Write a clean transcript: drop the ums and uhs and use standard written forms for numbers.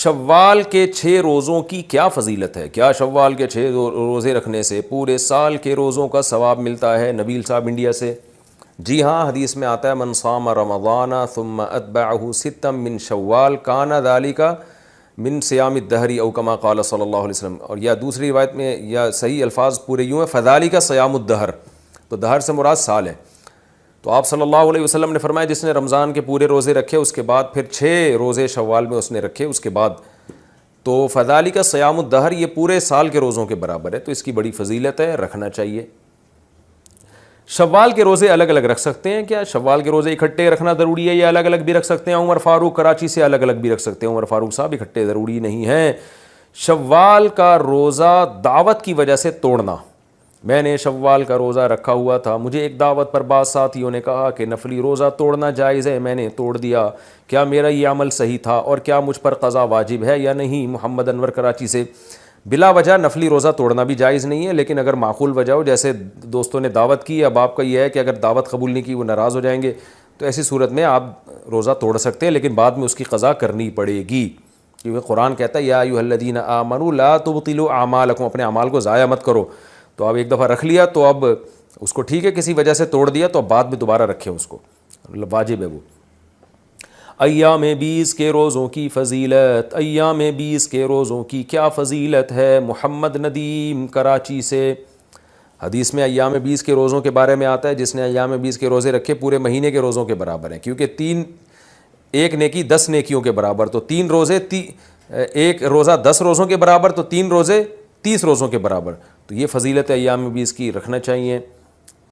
شوال کے 6 روزوں کی کیا فضیلت ہے؟ کیا شوال کے 6 روزے رکھنے سے پورے سال کے روزوں کا ثواب ملتا ہے؟ نبیل صاحب انڈیا سے، جی ہاں، حدیث میں آتا ہے من صام رمضان ثم اتبعہ ستا من شوال کان ذلک من صیام الدہر او کما قال صلی اللہ علیہ وسلم. اور یا دوسری روایت میں یا صحیح الفاظ پورے یوں ہیں فذلک صیام الدہر، تو دہر سے مراد سال ہے. تو آپ صلی اللہ علیہ وسلم نے فرمایا جس نے رمضان کے پورے روزے رکھے اس کے بعد پھر 6 روزے شوال میں اس نے رکھے اس کے بعد، تو فذلک صیام الدہر، یہ پورے سال کے روزوں کے برابر ہے، تو اس کی بڑی فضیلت ہے، رکھنا چاہیے. شوال کے روزے الگ الگ رکھ سکتے ہیں کیا؟ شوال کے روزے اکٹھے رکھنا ضروری ہے یا الگ الگ بھی رکھ سکتے ہیں؟ عمر فاروق کراچی سے الگ الگ بھی رکھ سکتے ہیں. عمر فاروق صاحب اکٹھے ضروری نہیں ہیں. شوال کا روزہ دعوت کی وجہ سے توڑنا، میں نے شوال کا روزہ رکھا ہوا تھا، مجھے ایک دعوت پر بعض ساتھیوں نے کہا کہ نفلی روزہ توڑنا جائز ہے، میں نے توڑ دیا، کیا میرا یہ عمل صحیح تھا اور کیا مجھ پر قضا واجب ہے یا نہیں؟ محمد انور کراچی سے. بلا وجہ نفلی روزہ توڑنا بھی جائز نہیں ہے، لیکن اگر معقول وجہ ہو، جیسے دوستوں نے دعوت کی، اب آپ کا یہ ہے کہ اگر دعوت قبول نہیں کی وہ ناراض ہو جائیں گے، تو ایسی صورت میں آپ روزہ توڑ سکتے ہیں، لیکن بعد میں اس کی قضا کرنی پڑے گی، کیونکہ قرآن کہتا ہے یا ایھا الذین آمنوا لا تبطلوا اعمالکم، اپنے اعمال کو ضائع مت کرو. تو اب ایک دفعہ رکھ لیا تو اب اس کو ٹھیک ہے، کسی وجہ سے توڑ دیا تو اب بعد میں دوبارہ رکھیں اس کو، واجب ہے وہ. ایام 20 کے روزوں کی فضیلت، ایام 20 کے روزوں کی کیا فضیلت ہے؟ محمد ندیم کراچی سے. حدیث میں ایام 20 کے روزوں کے بارے میں آتا ہے جس نے ایام 20 کے روزے رکھے پورے مہینے کے روزوں کے برابر ہیں، کیونکہ ایک نیکی 10 نیکیوں کے برابر، تو 3 روزے ایک روزہ 10 روزوں کے برابر، تو 3 روزے 30 روزوں کے برابر. تو یہ فضیلت ایام 20 کی رکھنا چاہیے.